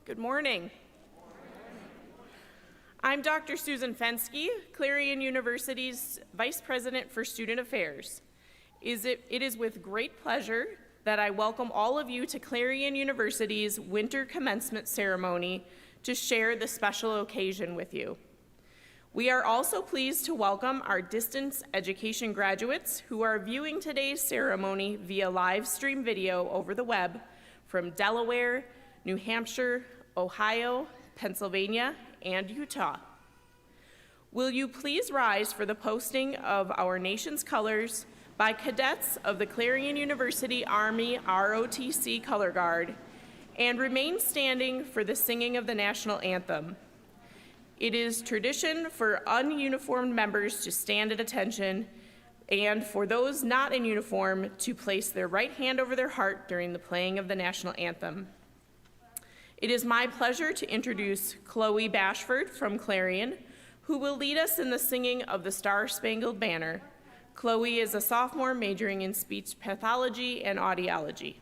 Good morning. I'm Dr. Susan Fensky, Clarion University's Vice President for Student Affairs. It is with great pleasure that I welcome all of you to Clarion University's Winter Commencement Ceremony to share this special occasion with you. We are also pleased to welcome our distance education graduates who are viewing today's ceremony via live stream video over the web from Delaware, New Hampshire, Ohio, Pennsylvania, and Utah. Will you please rise for the posting of our nation's colors by cadets of the Clarion University Army ROTC Color Guard, and remain standing for the singing of the national anthem. It is tradition for ununiformed members to stand at attention, and for those not in uniform to place their right hand over their heart during the playing of the national anthem. It is my pleasure to introduce Chloe Bashford from Clarion, who will lead us in the singing of the Star-Spangled Banner. Chloe is a sophomore majoring in speech pathology and audiology.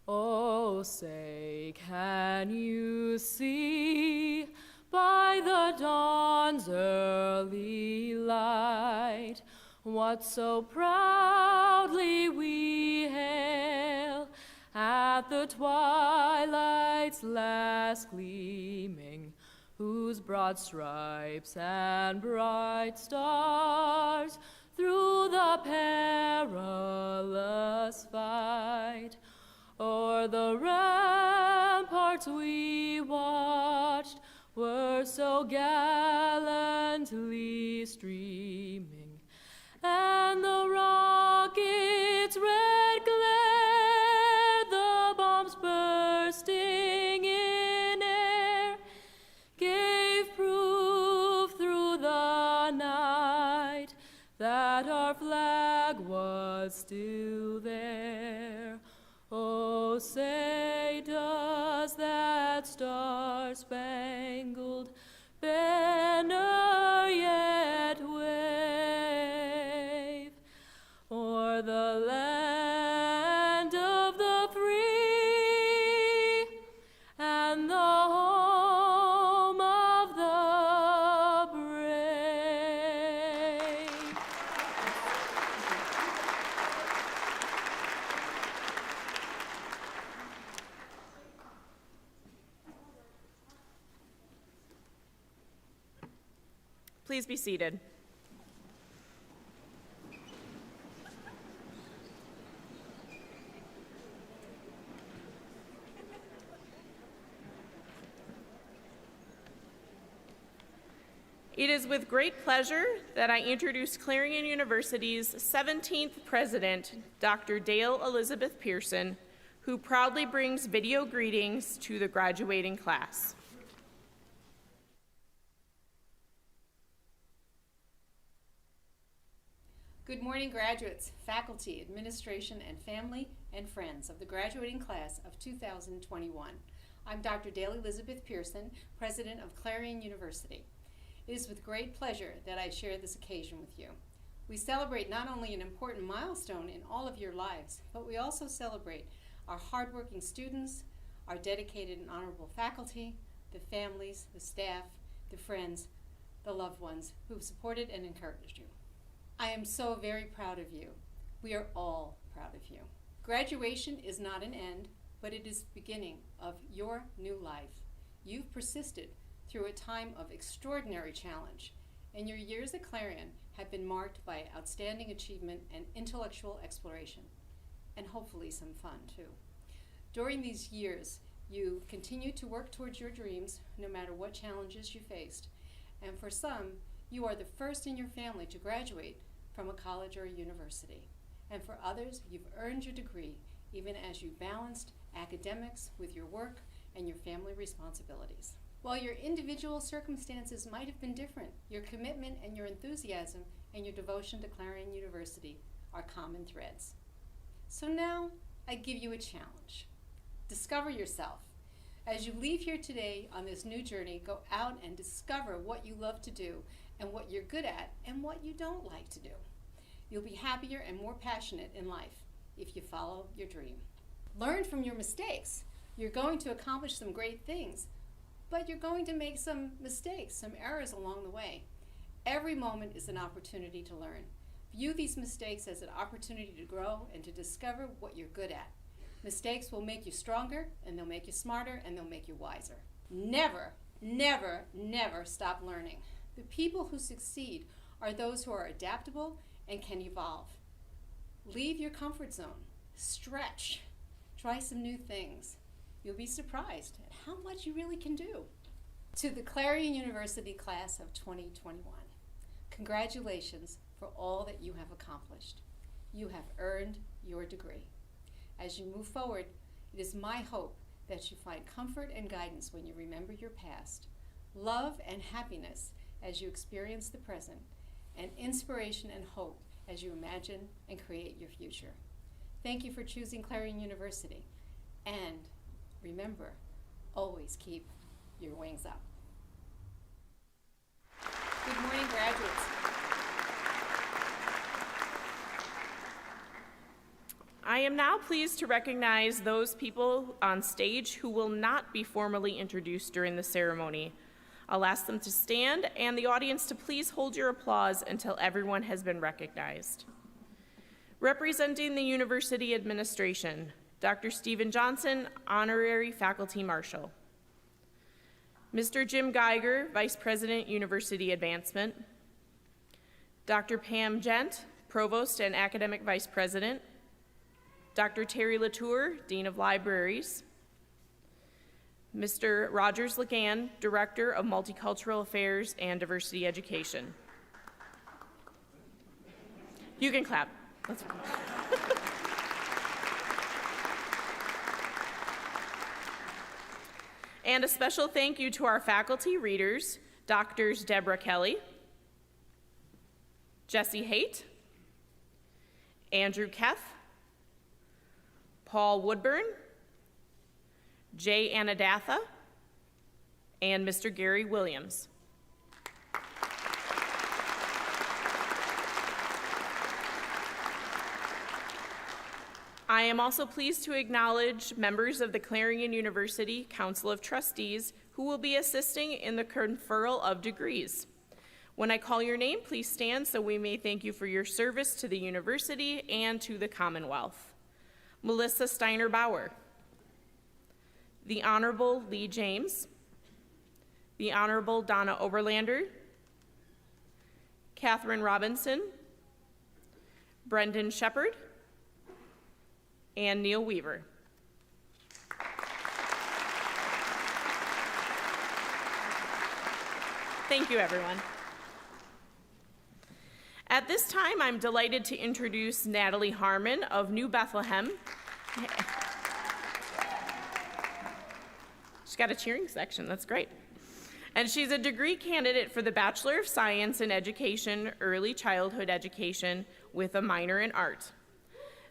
Oh, say, can you see by the dawn's early light what so proudly we hail at the twilight's last gleaming, whose broad stripes and bright stars through the perilous fight o'er the ramparts we watched were so gallantly streaming, and the rocket's red glare, the bombs bursting in air, gave proof through the night that our flag was still there. Oh, say, does that star-spangled banner yet wave o'er the land of the free and the home of the brave? Please be seated. It is with great pleasure that I introduce Clarion University's 17th president, Dr. Dale Elizabeth Pearson, who proudly brings video greetings to the graduating class. Good morning, graduates, faculty, administration, and family and friends of the graduating class of 2021. I'm Dr. Dale Elizabeth Pearson, president of Clarion University. It is with great pleasure that I share this occasion with you. We celebrate not only an important milestone in all of your lives, but we also celebrate our hardworking students, our dedicated and honorable faculty, the families, the staff, the friends, the loved ones who have supported and encouraged you. I am so very proud of you. We are all proud of you. Graduation is not an end, but it is the beginning of your new life. You've persisted through a time of extraordinary challenge, and your years at Clarion have been marked by outstanding achievement and intellectual exploration, and hopefully some fun too. During these years, you continued to work towards your dreams no matter what challenges you faced, and for some, you are the first in your family to graduate from a college or a university. And for others, you've earned your degree even as you balanced academics with your work and your family responsibilities. While your individual circumstances might have been different, your commitment and your enthusiasm and your devotion to Clarion University are common threads. So now, I give you a challenge. Discover yourself. As you leave here today on this new journey, go out and discover what you love to do and what you're good at and what you don't like to do. You'll be happier and more passionate in life if you follow your dream. Learn from your mistakes. You're going to accomplish some great things, but you're going to make some mistakes, some errors along the way. Every moment is an opportunity to learn. View these mistakes as an opportunity to grow and to discover what you're good at. Mistakes will make you stronger, and they'll make you smarter, and they'll make you wiser. Never, never, never stop learning. The people who succeed are those who are adaptable and can evolve. Leave your comfort zone. Stretch. Try some new things. You'll be surprised at how much you really can do. To the Clarion University class of 2021, congratulations for all that you have accomplished. You have earned your degree. As you move forward, it is my hope that you find comfort and guidance when you remember your past, love and happiness as you experience the present, and inspiration and hope as you imagine and create your future. Thank you for choosing Clarion University, and remember, always keep your wings up. Good morning, graduates. I am now pleased to recognize those people on stage who will not be formally introduced during the ceremony. I'll ask them to stand and the audience to please hold your applause until everyone has been recognized. Representing the University Administration, Dr. Stephen Johnson, Honorary Faculty Marshal. Mr. Jim Geiger, Vice President, University Advancement. Dr. Pam Gent, Provost and Academic Vice President. Dr. Terry Latour, Dean of Libraries. Mr. Rogers Lagan, Director of Multicultural Affairs and Diversity Education. You can clap. That's fine. And a special thank you to our faculty readers, Doctors Deborah Kelly, Jesse Haight, Andrew Keff, Paul Woodburn, Jay Anadatha, and Mr. Gary Williams. I am also pleased to acknowledge members of the Clarion University Council of Trustees who will be assisting in the conferral of degrees. When I call your name, please stand so we may thank you for your service to the university and to the Commonwealth. Melissa Steiner Bauer, the Honorable Lee James, the Honorable Donna Oberlander, Catherine Robinson, Brendan Shepard, and Neil Weaver. Thank you, everyone. At this time, I'm delighted to introduce Natalie Harmon of New Bethlehem. She's got a cheering section, that's great. And she's a degree candidate for the Bachelor of Science in Education, Early Childhood Education, with a minor in art.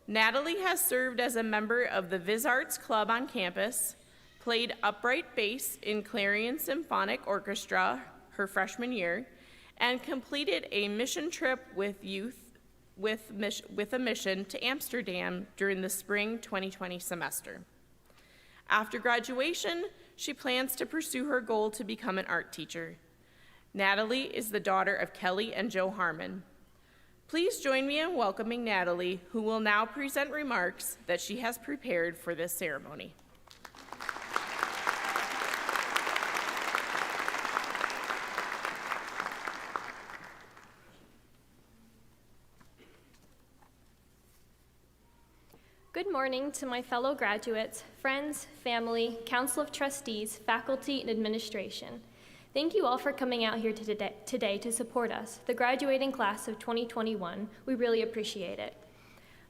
Natalie has served as a member of the Viz Arts Club on campus, played upright bass in Clarion Symphonic Orchestra her freshman year, and completed a mission trip with youth with a mission to Amsterdam during the spring 2020 semester. After graduation, she plans to pursue her goal to become an art teacher. Natalie is the daughter of Kelly and Joe Harmon. Please join me in welcoming Natalie, who will now present remarks that she has prepared for this ceremony. Good morning to my fellow graduates, friends, family, Council of Trustees, faculty, and administration. Thank you all for coming out here today to support us, the graduating class of 2021. We really appreciate it.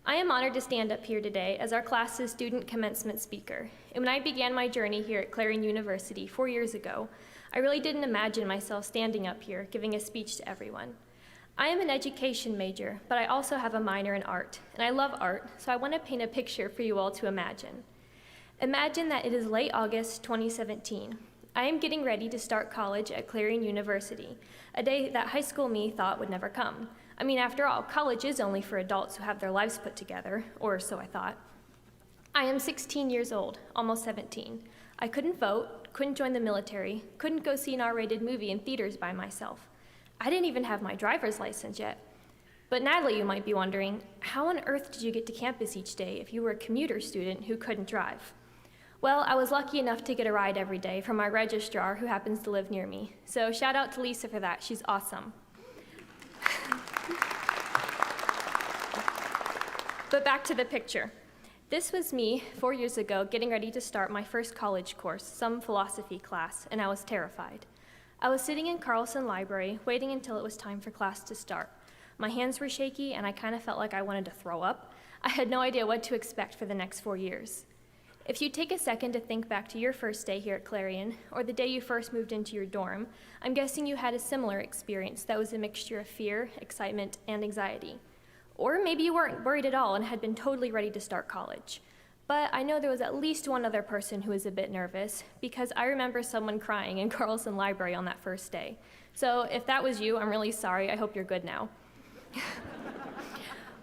I am honored to stand up here today as our class's student commencement speaker. And when I began my journey here at Clarion University 4 years ago, I really didn't imagine myself standing up here giving a speech to everyone. I am an education major, but I also have a minor in art, and I love art, so I want to paint a picture for you all to imagine. Imagine that it is late August 2017. I am getting ready to start college at Clarion University, a day that high school me thought would never come. I mean, after all, college is only for adults who have their lives put together, or so I thought. I am 16 years old, almost 17. I couldn't vote, couldn't join the military, couldn't go see an R-rated movie in theaters by myself. I didn't even have my driver's license yet. But Natalie, you might be wondering, how on earth did you get to campus each day if you were a commuter student who couldn't drive? Well, I was lucky enough to get a ride every day from my registrar who happens to live near me. So shout out to Lisa for that, she's awesome. But back to the picture. This was me 4 years ago getting ready to start my first college course, some philosophy class, and I was terrified. I was sitting in Carlson Library, waiting until it was time for class to start. My hands were shaky, and I kind of felt like I wanted to throw up. I had no idea what to expect for the next 4 years. If you take a second to think back to your first day here at Clarion, or the day you first moved into your dorm, I'm guessing you had a similar experience that was a mixture of fear, excitement, and anxiety. Or maybe you weren't worried at all and had been totally ready to start college. But I know there was at least one other person who was a bit nervous, because I remember someone crying in Carlson Library on that first day. So if that was you, I'm really sorry. I hope you're good now.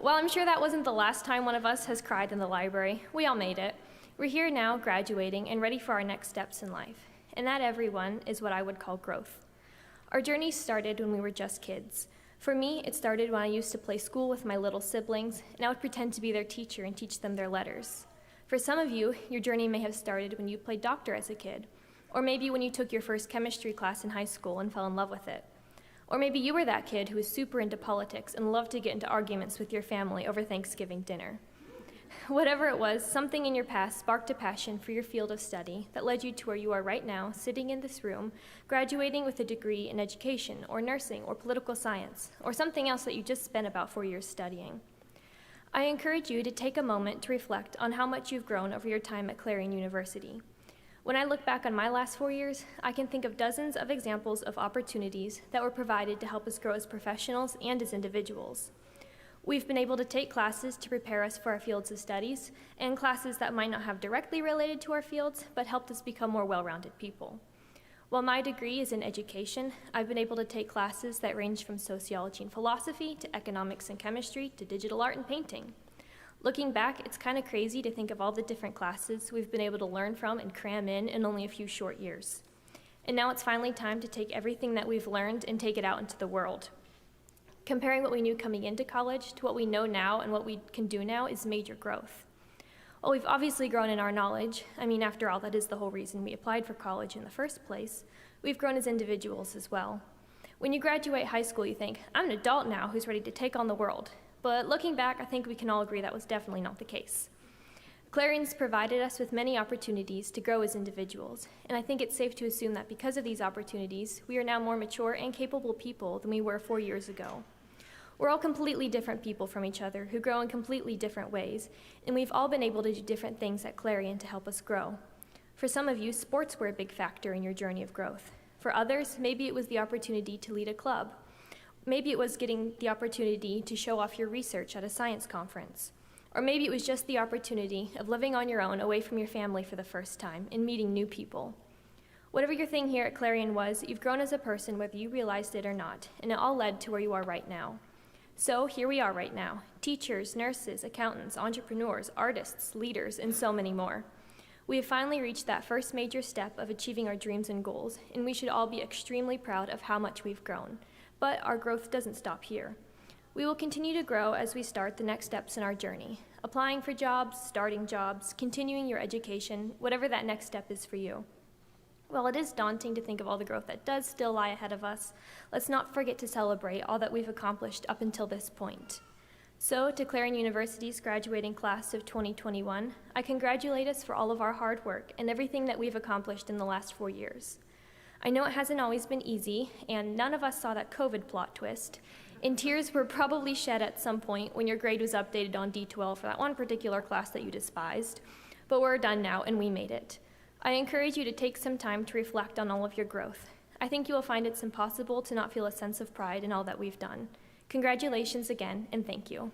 Well, I'm sure that wasn't the last time one of us has cried in the library. We all made it. We're here now, graduating and ready for our next steps in life. And that, everyone, is what I would call growth. Our journey started when we were just kids. For me, it started when I used to play school with my little siblings, and I would pretend to be their teacher and teach them their letters. For some of you, your journey may have started when you played doctor as a kid, or maybe when you took your first chemistry class in high school and fell in love with it. Or maybe you were that kid who was super into politics and loved to get into arguments with your family over Thanksgiving dinner. Whatever it was, something in your past sparked a passion for your field of study that led you to where you are right now, sitting in this room, graduating with a degree in education, or nursing, or political science, or something else that you just spent about 4 years studying. I encourage you to take a moment to reflect on how much you've grown over your time at Clarion University. When I look back on my last 4 years, I can think of dozens of examples of opportunities that were provided to help us grow as professionals and as individuals. We've been able to take classes to prepare us for our fields of studies, and classes that might not have directly related to our fields, but helped us become more well-rounded people. While my degree is in education, I've been able to take classes that range from sociology and philosophy to economics and chemistry to digital art and painting. Looking back, it's kind of crazy to think of all the different classes we've been able to learn from and cram in only a few short years. And now it's finally time to take everything that we've learned and take it out into the world. Comparing what we knew coming into college to what we know now and what we can do now is major growth. While we've obviously grown in our knowledge, I mean, after all, that is the whole reason we applied for college in the first place, we've grown as individuals as well. When you graduate high school, you think, I'm an adult now who's ready to take on the world. But looking back, I think we can all agree that was definitely not the case. Clarion's provided us with many opportunities to grow as individuals, and I think it's safe to assume that because of these opportunities, we are now more mature and capable people than we were 4 years ago. We're all completely different people from each other who grow in completely different ways, and we've all been able to do different things at Clarion to help us grow. For some of you, sports were a big factor in your journey of growth. For others, maybe it was the opportunity to lead a club. Maybe it was getting the opportunity to show off your research at a science conference. Or maybe it was just the opportunity of living on your own away from your family for the first time and meeting new people. Whatever your thing here at Clarion was, you've grown as a person whether you realized it or not, and it all led to where you are right now. So here we are right now, teachers, nurses, accountants, entrepreneurs, artists, leaders, and so many more. We have finally reached that first major step of achieving our dreams and goals, and we should all be extremely proud of how much we've grown. But our growth doesn't stop here. We will continue to grow as we start the next steps in our journey, applying for jobs, starting jobs, continuing your education, whatever that next step is for you. While it is daunting to think of all the growth that does still lie ahead of us, let's not forget to celebrate all that we've accomplished up until this point. So, to Clarion University's graduating class of 2021, I congratulate us for all of our hard work and everything that we've accomplished in the last 4 years. I know it hasn't always been easy, and none of us saw that COVID plot twist, and tears were probably shed at some point when your grade was updated on D12 for that one particular class that you despised, but we're done now and we made it. I encourage you to take some time to reflect on all of your growth. I think you will find it's impossible to not feel a sense of pride in all that we've done. Congratulations again, and thank you.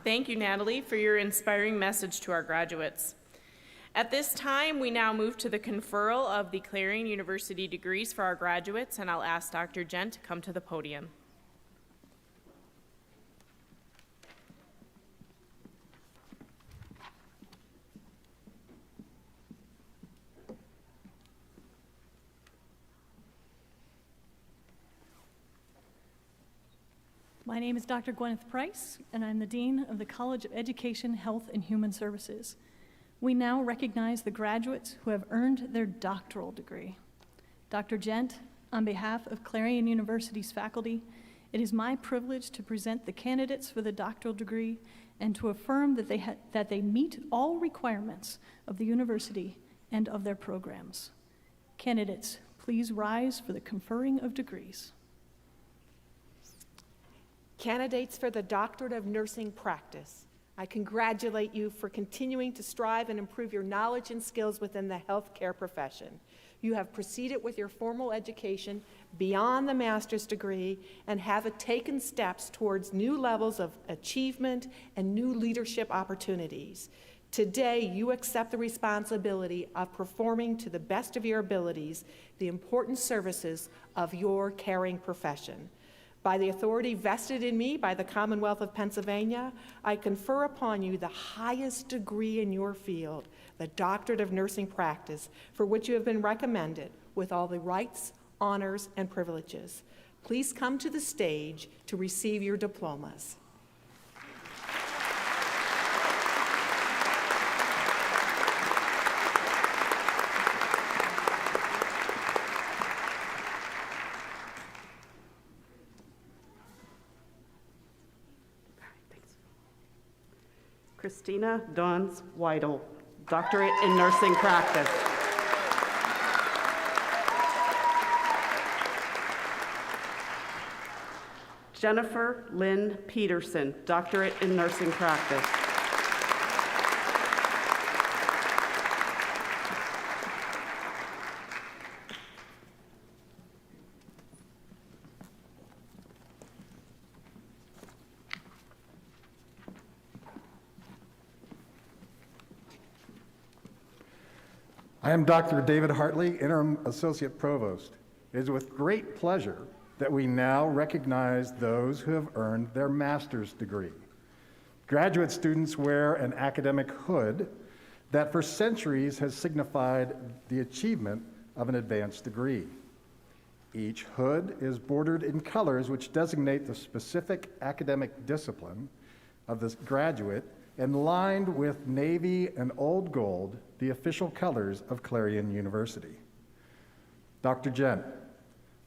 Thank you, Natalie, for your inspiring message to our graduates. At this time, we now move to the conferral of the Clarion University degrees for our graduates, and I'll ask Dr. Gent to come to the podium. My name is Dr. Gwyneth Price, and I'm the Dean of the College of Education, Health, and Human Services. We now recognize the graduates who have earned their doctoral degree. Dr. Gent, on behalf of Clarion University's faculty, it is my privilege to present the candidates for the doctoral degree and to affirm that they meet all requirements of the university and of their programs. Candidates, please rise for the conferring of degrees. Candidates for the Doctorate of Nursing Practice, I congratulate you for continuing to strive and improve your knowledge and skills within the healthcare profession. You have proceeded with your formal education beyond the master's degree and have taken steps towards new levels of achievement and new leadership opportunities. Today, you accept the responsibility of performing to the best of your abilities the important services of your caring profession. By the authority vested in me by the Commonwealth of Pennsylvania, I confer upon you the highest degree in your field, the Doctorate of Nursing Practice, for which you have been recommended with all the rights, honors, and privileges. Please come to the stage to receive your diplomas. Christina Duns Weidel, Doctorate in Nursing Practice. Jennifer Lynn Peterson, Doctorate in Nursing Practice. I am Dr. David Hartley, Interim Associate Provost. It is with great pleasure that we now recognize those who have earned their master's degree. Graduate students wear an academic hood that for centuries has signified the achievement of an advanced degree. Each hood is bordered in colors which designate the specific academic discipline of the graduate and lined with navy and old gold, the official colors of Clarion University. Dr. Gent,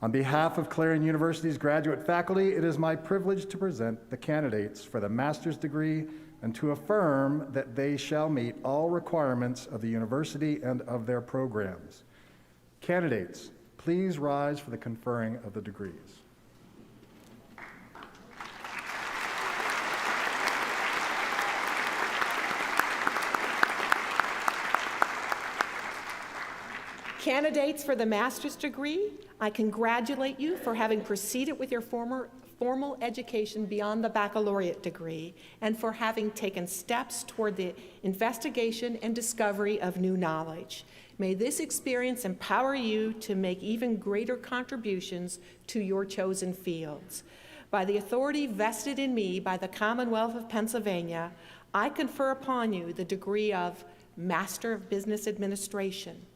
on behalf of Clarion University's graduate faculty, it is my privilege to present the candidates for the master's degree and to affirm that they shall meet all requirements of the university and of their programs. Candidates, please rise for the conferring of the degrees. Candidates for the master's degree, I congratulate you for having proceeded with your formal education beyond the baccalaureate degree and for having taken steps toward the investigation and discovery of new knowledge. May this experience empower you to make even greater contributions to your chosen fields. By the authority vested in me by the Commonwealth of Pennsylvania, I confer upon you the degree of Master of Business Administration,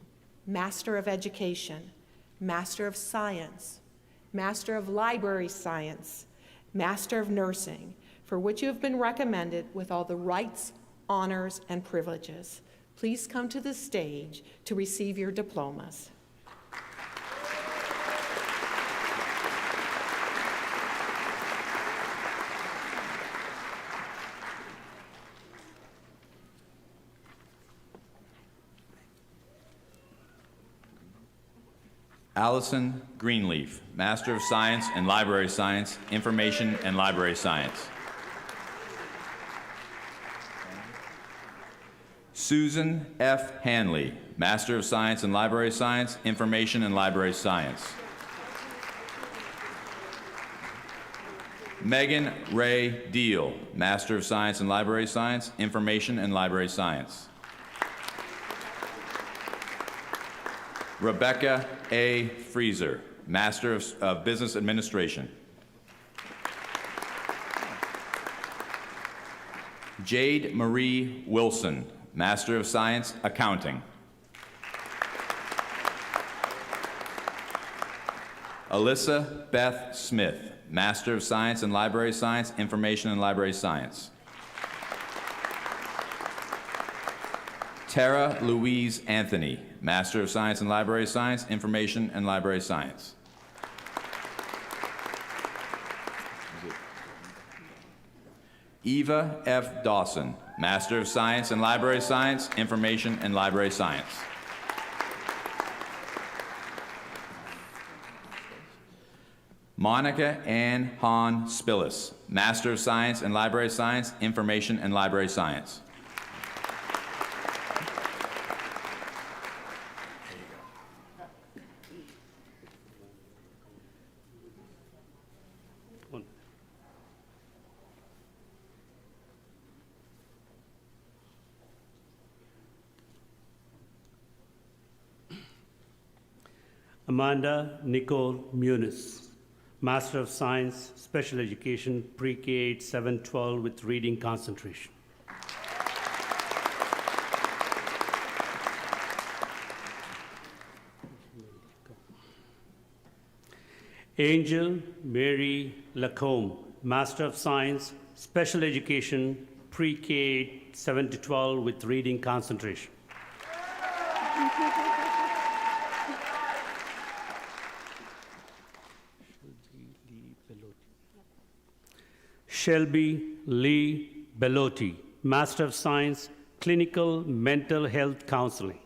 Master of Education, Master of Science, Master of Library Science, Master of Nursing, for which you have been recommended with all the rights, honors, and privileges. Please come to the stage to receive your diplomas. Allison Greenleaf, Master of Science in Library Science, Information and Library Science. Susan F. Hanley, Master of Science in Library Science, Information and Library Science. Megan Ray Deal, Master of Science in Library Science, Information and Library Science. Rebecca A. Freezer, Master of Business Administration. Jade Marie Wilson, Master of Science, Accounting. Alyssa Beth Smith, Master of Science in Library Science, Information and Library Science. Tara Louise Anthony, Master of Science in Library Science, Information and Library Science. Eva F. Dawson, Master of Science in Library Science, Information and Library Science. Monica Ann Hahn Spillis, Master of Science in Library Science, Information and Library Science. Amanda Nicole Muniz, Master of Science, Special Education, Pre-K 8, 7, 12 with reading concentration. Angel Mary Lacombe, Master of Science, Special Education, Pre-K 8, 7 to 12 with reading concentration. Shelby Lee Bellotti, Master of Science, Clinical Mental Health Counseling.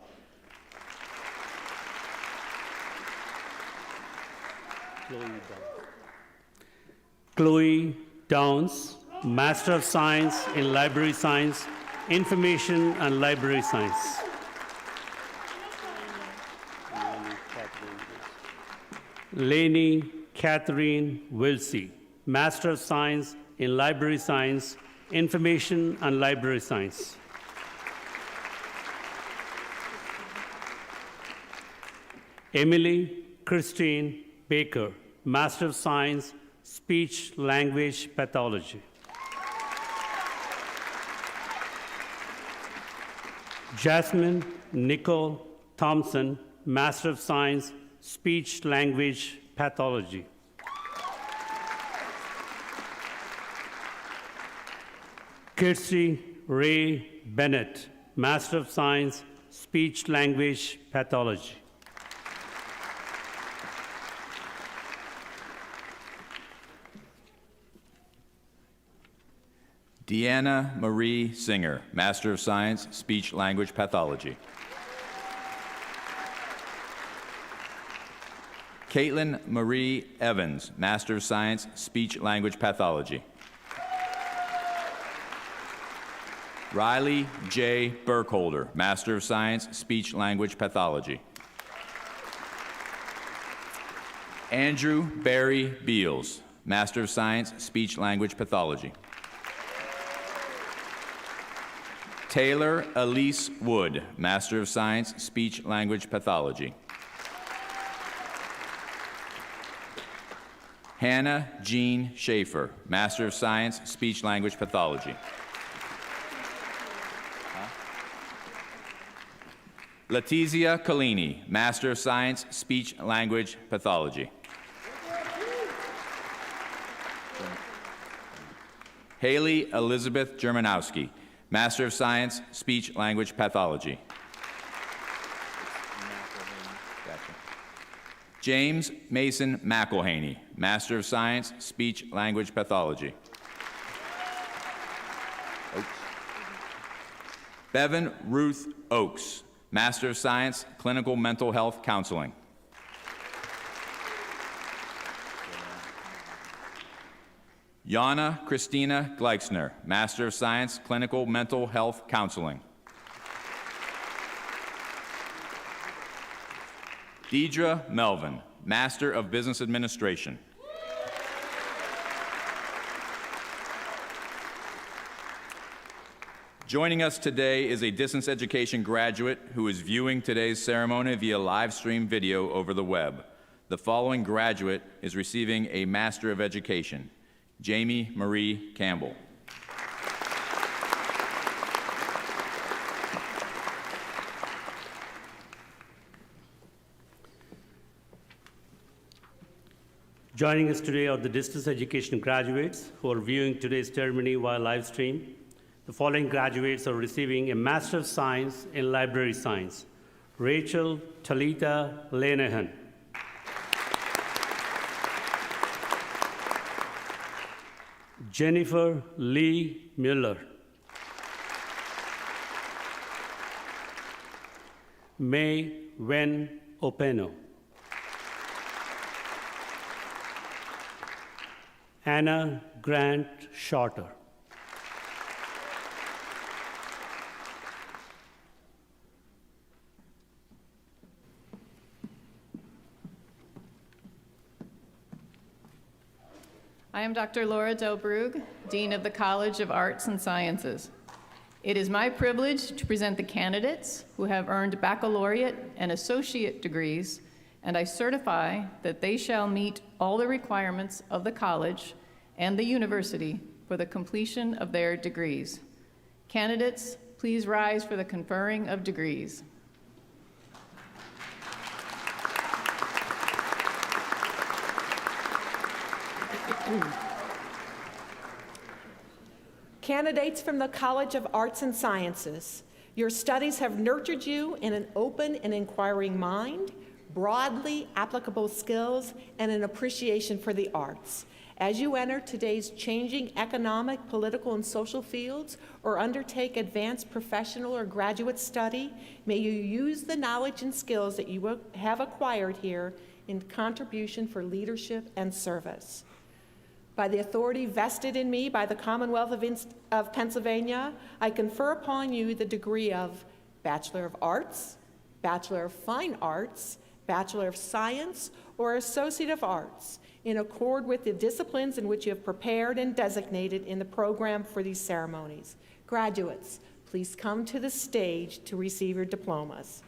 Chloe Downs, Master of Science in Library Science, Information and Library Science. Lainey Catherine Wilsey, Master of Science in Library Science, Information and Library Science. Emily Christine Baker, Master of Science, Speech Language Pathology. Jasmine Nicole Thompson, Master of Science, Speech Language Pathology. Kirsty Ray Bennett, Master of Science, Speech Language Pathology. Deanna Marie Singer, Master of Science, Speech Language Pathology. Caitlin Marie Evans, Master of Science, Speech Language Pathology. Riley J. Burkholder, Master of Science, Speech Language Pathology. Andrew Barry Beals, Master of Science, Speech Language Pathology. Taylor Elise Wood, Master of Science, Speech Language Pathology. Hannah Jean Schaefer, Master of Science, Speech Language Pathology. Letizia Collini, Master of Science, Speech Language Pathology. Haley Elizabeth Germanowski, Master of Science, Speech Language Pathology. James Mason McElhaney, Master of Science, Speech Language Pathology. Bevan Ruth Oakes, Master of Science, Clinical Mental Health Counseling. Yana Christina Gleixner, Master of Science, Clinical Mental Health Counseling. Deidre Melvin, Master of Business Administration. Joining us today is a distance education graduate who is viewing today's ceremony via live stream video over the web. The following graduate is receiving a Master of Education, Jamie Marie Campbell. Joining us today are the distance education graduates who are viewing today's ceremony via live stream. The following graduates are receiving a Master of Science in Library Science. Rachel Talita Lanahan. Jennifer Lee Mueller. May Wen Openo. Anna Grant Shorter. I am Dr. Laura Delbrug, Dean of the College of Arts and Sciences. It is my privilege to present the candidates who have earned baccalaureate and associate degrees, and I certify that they shall meet all the requirements of the college and the university for the completion of their degrees. Candidates, please rise for the conferring of degrees. Candidates from the College of Arts and Sciences, your studies have nurtured you in an open and inquiring mind, broadly applicable skills, and an appreciation for the arts. As you enter today's changing economic, political, and social fields, or undertake advanced professional or graduate study, may you use the knowledge and skills that you have acquired here in contribution for leadership and service. By the authority vested in me by the Commonwealth of Pennsylvania, I confer upon you the degree of Bachelor of Arts, Bachelor of Fine Arts, Bachelor of Science, or Associate of Arts, in accord with the disciplines in which you have prepared and designated in the program for these ceremonies. Graduates, please come to the stage to receive your diplomas.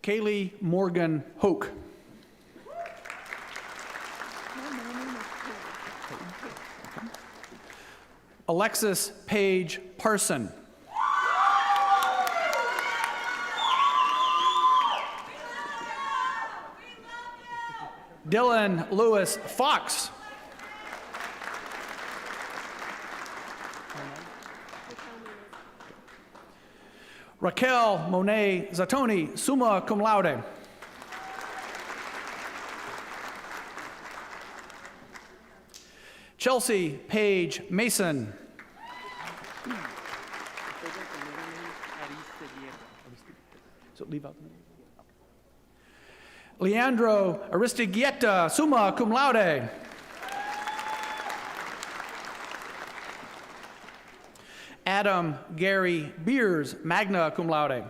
Kaylee Morgan Hoke. Alexis Paige Parson. Dylan Lewis Fox. Raquel Monet Zatoni, summa cum laude. Chelsea Paige Mason. So leave out the name. Leandro Aristigueta, summa cum laude. Adam Gary Beers, magna cum laude.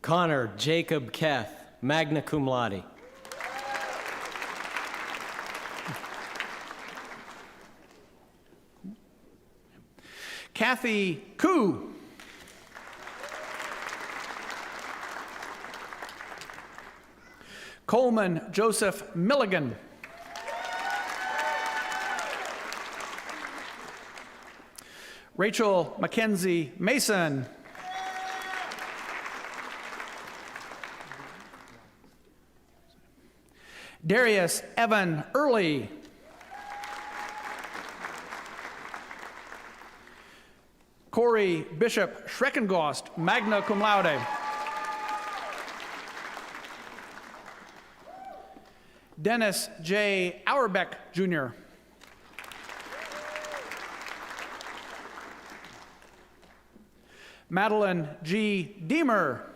Connor Jacob Keth, magna cum laude. Kathy Koo. Coleman Joseph Milligan. Rachel Mackenzie Mason. Darius Evan Early. Corey Bishop Schreckengost, magna cum laude. Dennis J. Auerbeck, Jr. Madeline G. Deemer.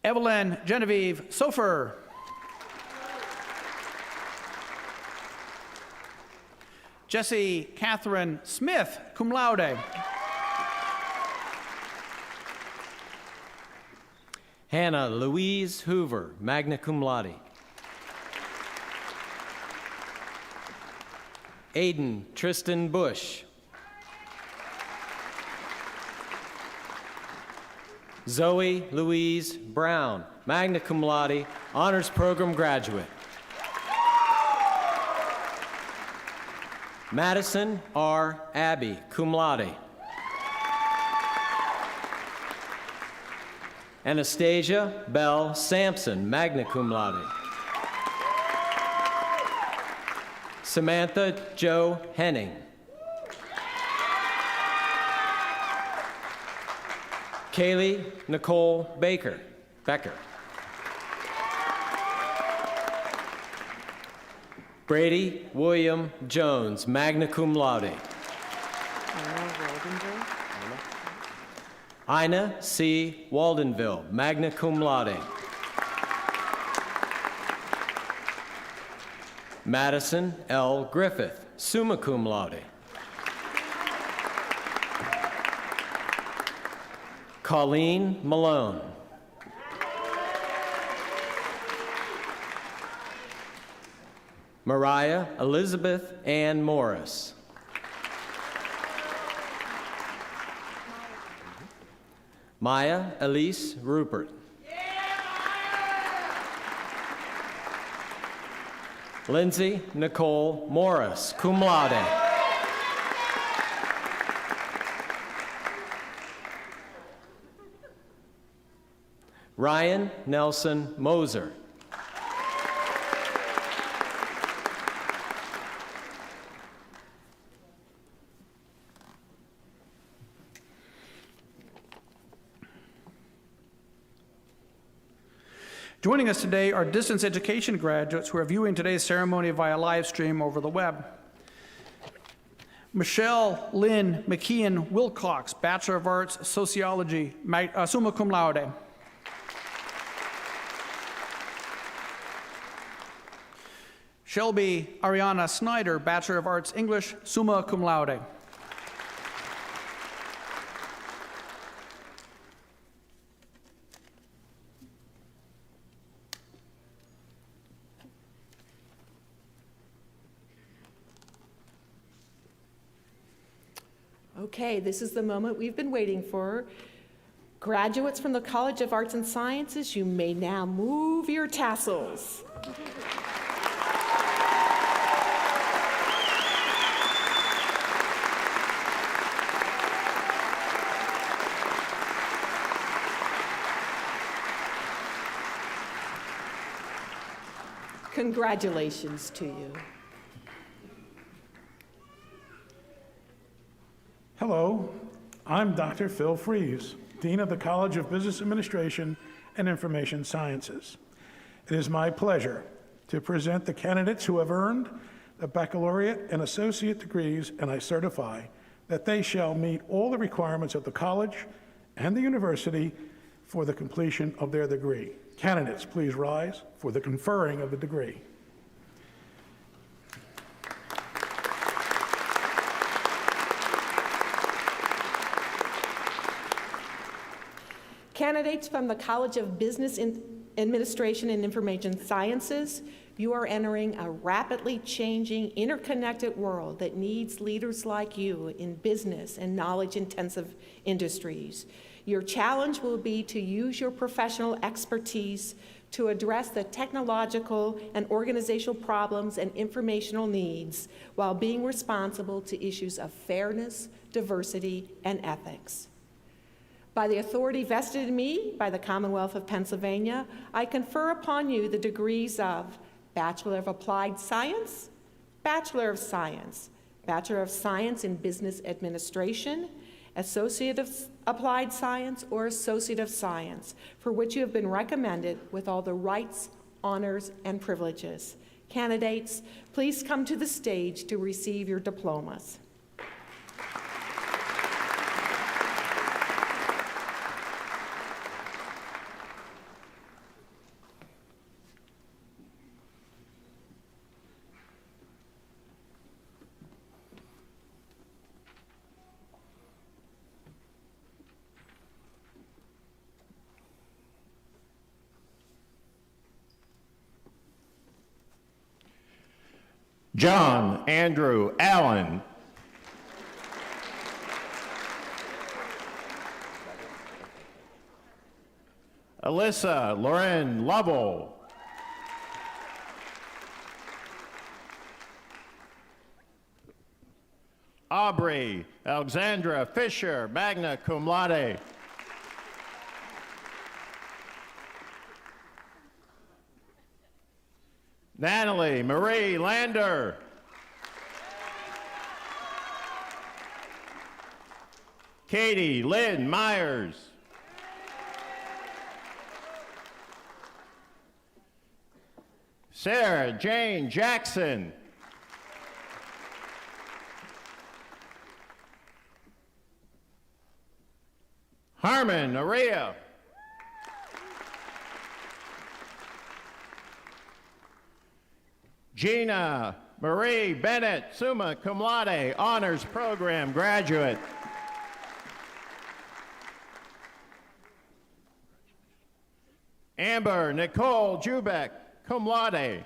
Evelyn Genevieve Sofer. Jessie Catherine Smith, cum laude. Hannah Louise Hoover, magna cum laude. Aiden Tristan Bush. Zoe Louise Brown, magna cum laude, honors program graduate. Madison R. Abbey, cum laude. Anastasia Bell Sampson, magna cum laude. Samantha Jo Henning. Kaylee Nicole Becker. Brady William Jones, magna cum laude. Ina C. Waldenville, magna cum laude. Madison L. Griffith, summa cum laude. Colleen Malone. Mariah Elizabeth Ann Morris. Maya Elise Rupert. Lindsay Nicole Morris, cum laude. Ryan Nelson Moser. Joining us today are distance education graduates who are viewing today's ceremony via live stream over the web. Michelle Lynn McKeon Wilcox, Bachelor of Arts, Sociology, summa cum laude. Shelby Ariana Snyder, Bachelor of Arts, English, summa cum laude. Okay, this is the moment we've been waiting for. Graduates from the College of Arts and Sciences, you may now move your tassels. Congratulations to you. Hello, I'm Dr. Phil Fries, Dean of the College of Business Administration and Information Sciences. It is my pleasure to present the candidates who have earned the baccalaureate and associate degrees, and I certify that they shall meet all the requirements of the college and the university for the completion of their degree. Candidates, please rise for the conferring of the degree. Candidates from the College of Business Administration and Information Sciences, you are entering a rapidly changing, interconnected world that needs leaders like you in business and knowledge-intensive industries. Your challenge will be to use your professional expertise to address the technological and organizational problems and informational needs while being responsible to issues of fairness, diversity, and ethics. By the authority vested in me by the Commonwealth of Pennsylvania, I confer upon you the degrees of Bachelor of Applied Science, Bachelor of Science, Bachelor of Science in Business Administration, Associate of Applied Science, or Associate of Science, for which you have been recommended with all the rights, honors, and privileges. Candidates, please come to the stage to receive your diplomas. John Andrew Allen. Alyssa Lauren Lovell. Aubrey Alexandra Fisher, magna cum laude. Natalie Marie Lander. Katie Lynn Myers. Sarah Jane Jackson. Harmon Aria. Gina Marie Bennett, summa cum laude, honors program graduate. Amber Nicole Jubeck, cum laude.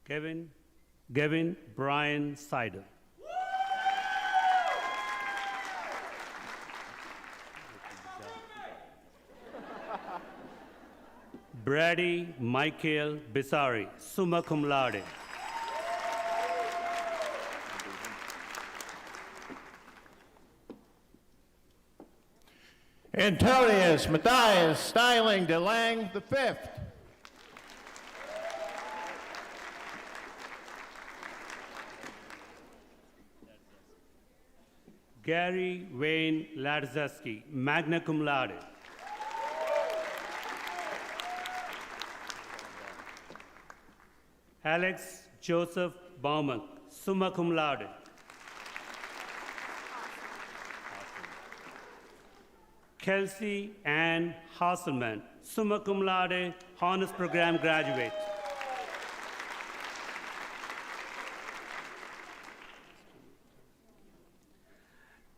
Gavin Brian Sider. Brady Michael Bisari, summa cum laude. Antonius Matthias Styling DeLang V. Gary Wayne Ladzeski, magna cum laude. Alex Joseph Baumann, summa cum laude. Kelsey Ann Hasselman, summa cum laude, honors program graduate.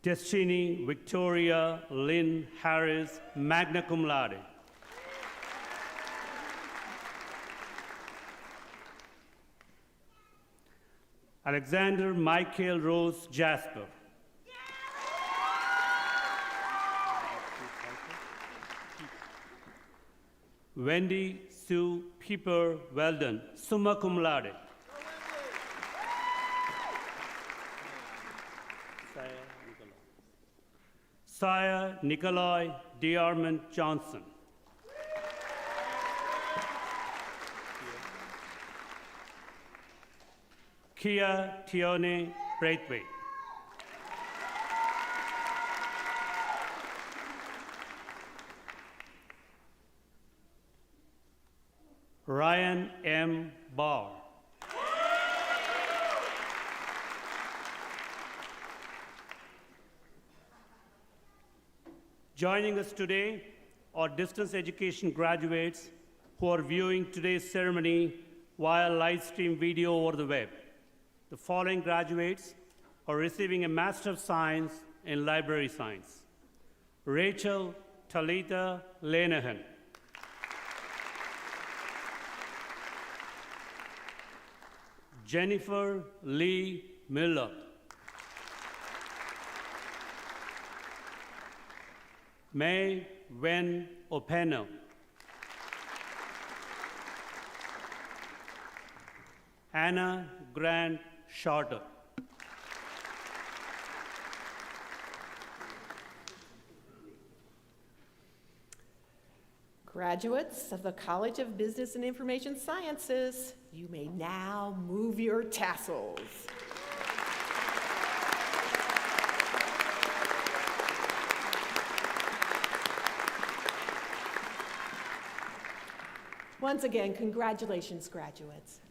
Destiny Victoria Lynn Harris, magna cum laude. Alexander Michael Rose Jasper. Wendy Sue Pieper Weldon, summa cum laude. Josiah Nikolai DeArmond Johnson. Kia Tione Braithwaite. Ryan M. Barr. Joining us today are distance education graduates who are viewing today's ceremony via live stream video over the web. The following graduates are receiving a Master of Science in Library Science. Rachel Talitha Lanahan. Jennifer Lee Miller. May Wen Openo. Anna Grant Shorter. Graduates of the College of Business and Information Sciences, you may now move your tassels. Once again, congratulations, graduates.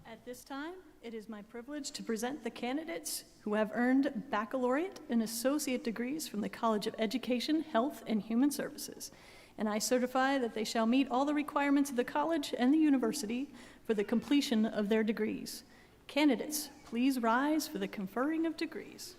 At this time, it is my privilege to present the candidates who have earned baccalaureate and associate degrees from the College of Education, Health, and Human Services. And I certify that they shall meet all the requirements of the college and the university for the completion of their degrees. Candidates, please rise for the conferring of degrees.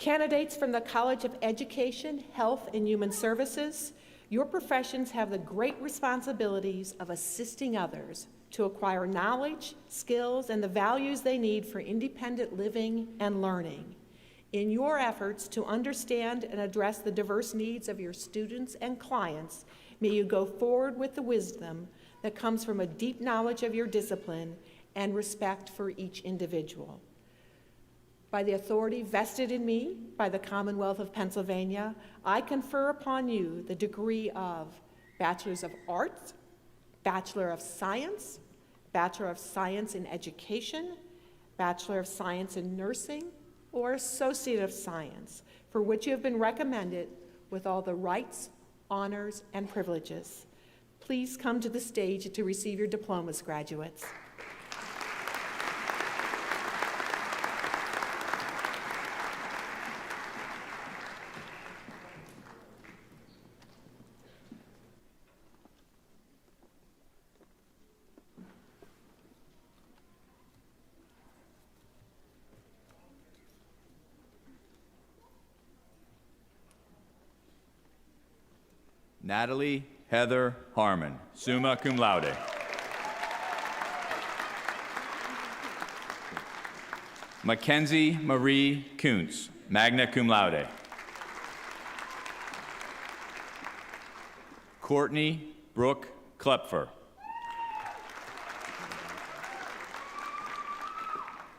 Candidates from the College of Education, Health, and Human Services, your professions have the great responsibilities of assisting others to acquire knowledge, skills, and the values they need for independent living and learning. In your efforts to understand and address the diverse needs of your students and clients, may you go forward with the wisdom that comes from a deep knowledge of your discipline and respect for each individual. By the authority vested in me by the Commonwealth of Pennsylvania, I confer upon you the degree of Bachelor's of Arts, Bachelor of Science, Bachelor of Science in Education, Bachelor of Science in Nursing, or Associate of Science, for which you have been recommended with all the rights, honors, and privileges. Please come to the stage to receive your diplomas, graduates. Natalie Heather Harmon, summa cum laude. Mackenzie Marie Kuntz, magna cum laude. Courtney Brooke Klepfer.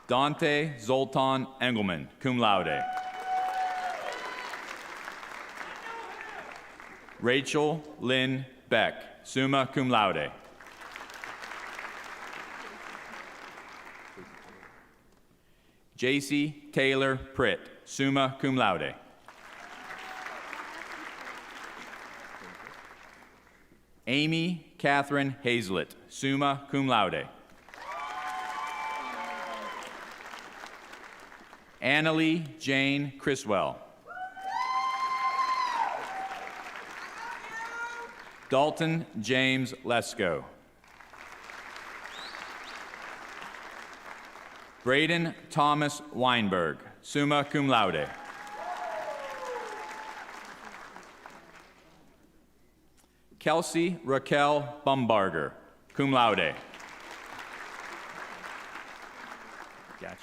Dante Zoltan Engelman, cum laude. Rachel Lynn Beck, summa cum laude. JC Taylor Pritt, summa cum laude. Amy Catherine Hazlett, summa cum laude. Annalie Jane Criswell. Dalton James Lesko. Braden Thomas Weinberg, summa cum laude. Kelsey Raquel Bumbarger, cum laude. Gotcha.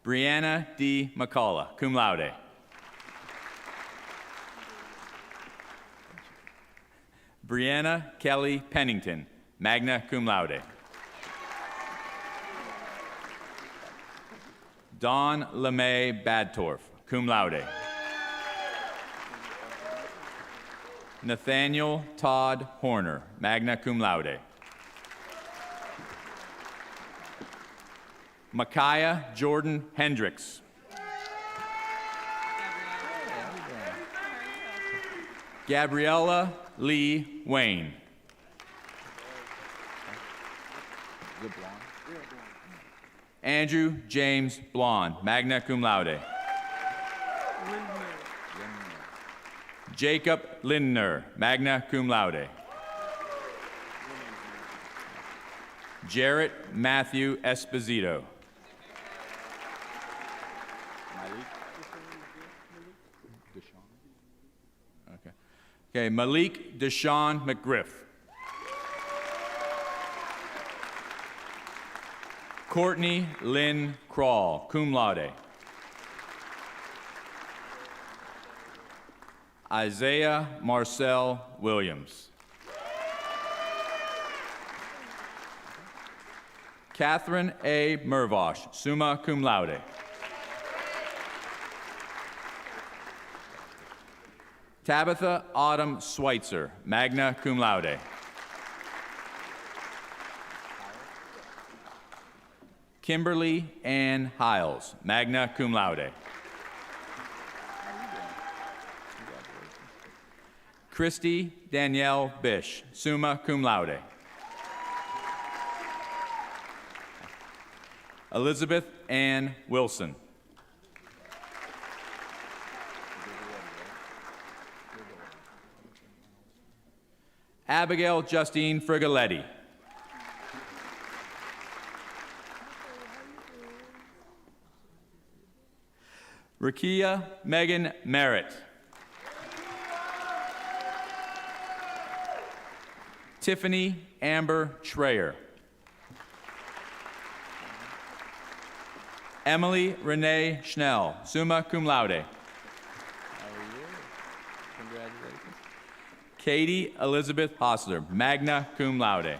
Brianna D. McCullough, cum laude. Brianna Kelly Pennington, magna cum laude. Dawn LeMay Badtorf, cum laude. Nathaniel Todd Horner, magna cum laude. Micaiah Jordan Hendricks. Gabriella Lee Wayne. Andrew James Blond, magna cum laude. Jacob Lindner, magna cum laude. Jarrett Matthew Esposito. Okay, Malik Deshaun McGriff. Courtney Lynn Crawl, cum laude. Isaiah Marcel Williams. Catherine A. Mervosh, summa cum laude. Tabitha Autumn Schweitzer, magna cum laude. Kimberly Ann Hiles, magna cum laude. Christy Danielle Bish, summa cum laude. Elizabeth Ann Wilson. Abigail Justine Frigoletti. Rakia Megan Merritt. Tiffany Amber Schreier. Emily Renee Schnell, summa cum laude. Congratulations. Katie Elizabeth Hostler, magna cum laude.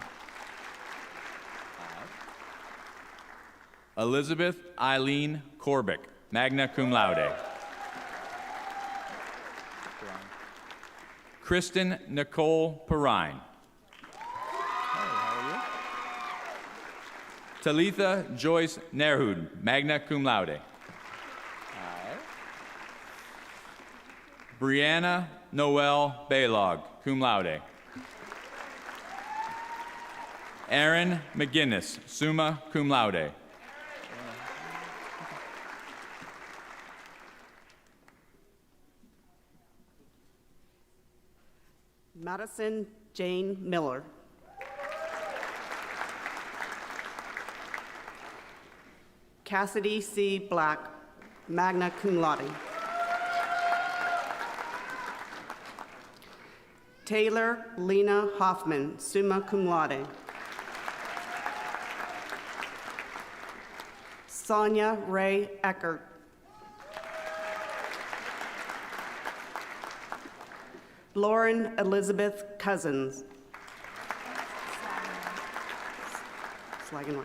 Elizabeth Eileen Korbick, magna cum laude. Kristen Nicole Perrine. Talitha Joyce Nerhud, magna cum laude. Brianna Noel Baylog, cum laude. Aaron McGinnis, summa cum laude. Madison Jane Miller. Cassidy C. Black, magna cum laude. Taylor Lena Hoffman, summa cum laude. Sonia Ray Eckert. Lauren Elizabeth Cousins. Slagenwhite.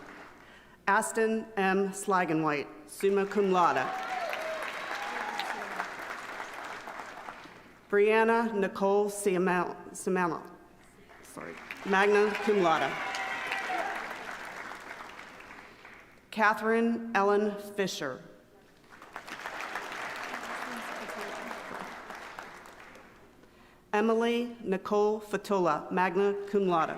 Aston M. Slagenwhite, summa cum laude. Brianna Nicole Simano, magna cum laude. Catherine Ellen Fisher. Emily Nicole Fatola, magna cum laude.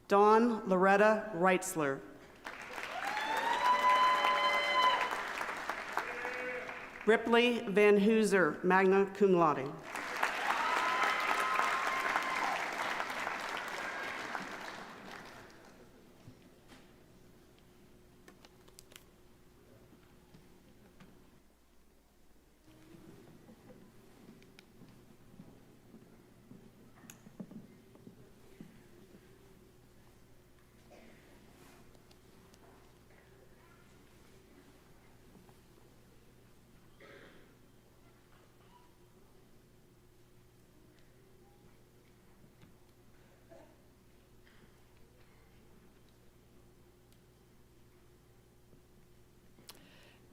Dawn Loretta Reitzler. Ripley Van Hooser, magna cum laude.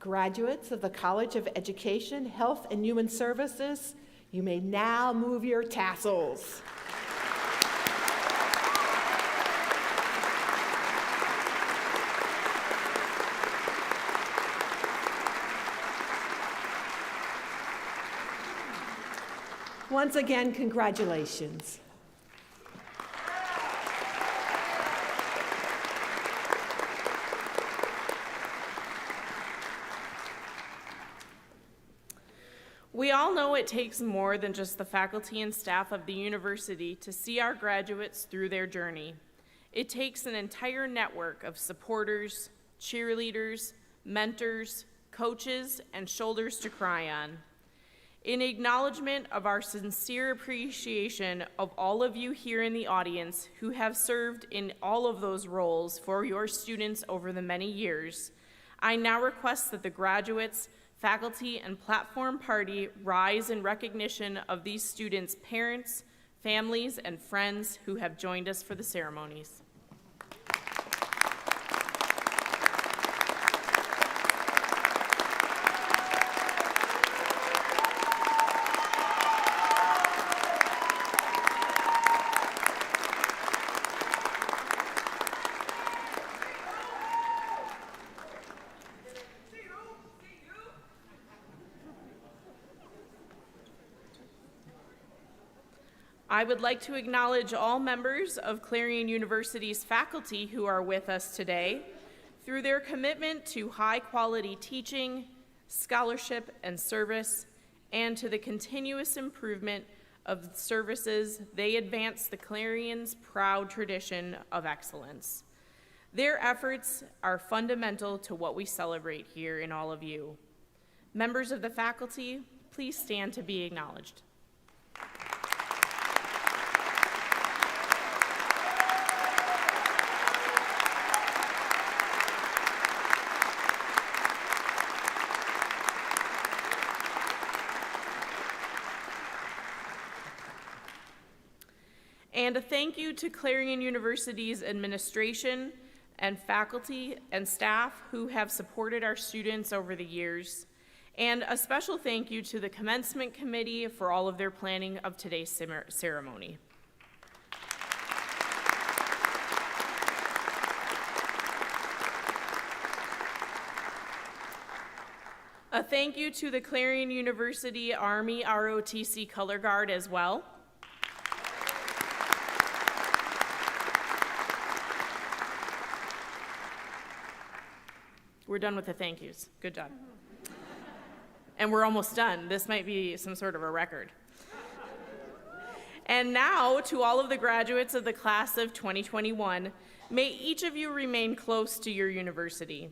Graduates of the College of Education, Health, and Human Services, you may now move your tassels. Once again, congratulations. We all know it takes more than just the faculty and staff of the university to see our graduates through their journey. It takes an entire network of supporters, cheerleaders, mentors, coaches, and shoulders to cry on. In acknowledgement of our sincere appreciation of all of you here in the audience who have served in all of those roles for your students over the many years, I now request that the graduates, faculty, and platform party rise in recognition of these students' parents, families, and friends who have joined us for the ceremonies. I would like to acknowledge all members of Clarion University's faculty who are with us today. Through their commitment to high-quality teaching, scholarship, and service, and to the continuous improvement of services, they advance the Clarion's proud tradition of excellence. Their efforts are fundamental to what we celebrate here in all of you. Members of the faculty, please stand to be acknowledged. And a thank you to Clarion University's administration and faculty and staff who have supported our students over the years. And a special thank you to the Commencement Committee for all of their planning of today's ceremony. A thank you to the Clarion University Army ROTC Color Guard as well. We're done with the thank yous. Good job. And we're almost done. This might be some sort of a record. And now, to all of the graduates of the class of 2021, may each of you remain close to your university.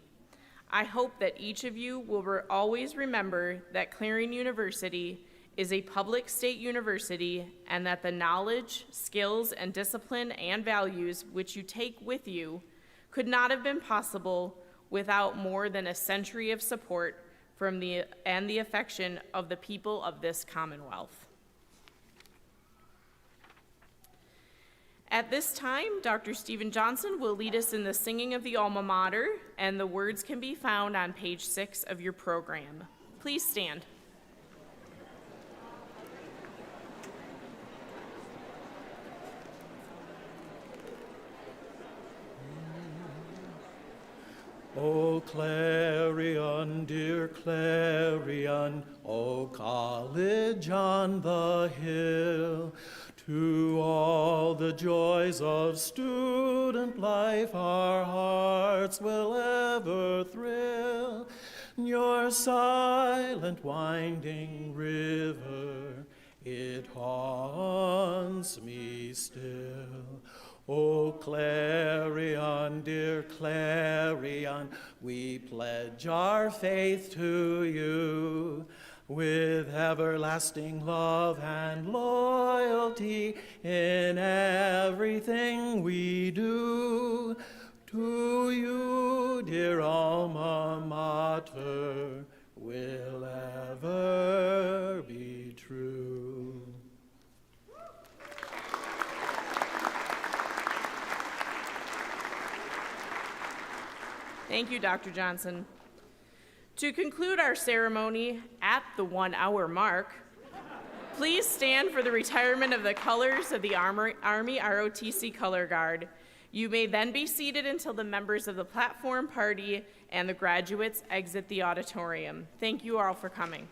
I hope that each of you will always remember that Clarion University is a public state university and that the knowledge, skills, and discipline and values which you take with you could not have been possible without more than a century of support from the affection of the people of this Commonwealth. At this time, Dr. Stephen Johnson will lead us in the singing of the alma mater, and the words can be found on page 6 of your program. Please stand. O Clarion, dear Clarion, O college on the hill, to all the joys of student life our hearts will ever thrill. Your silent winding river, it haunts me still. O Clarion, dear Clarion, we pledge our faith to you with everlasting love and loyalty in everything we do. To you, dear alma mater, will ever be true. Thank you, Dr. Johnson. To conclude our ceremony at the 1 hour mark, please stand for the retirement of the colors of the Army ROTC Color Guard. You may then be seated until the members of the platform party and the graduates exit the auditorium. Thank you all for coming.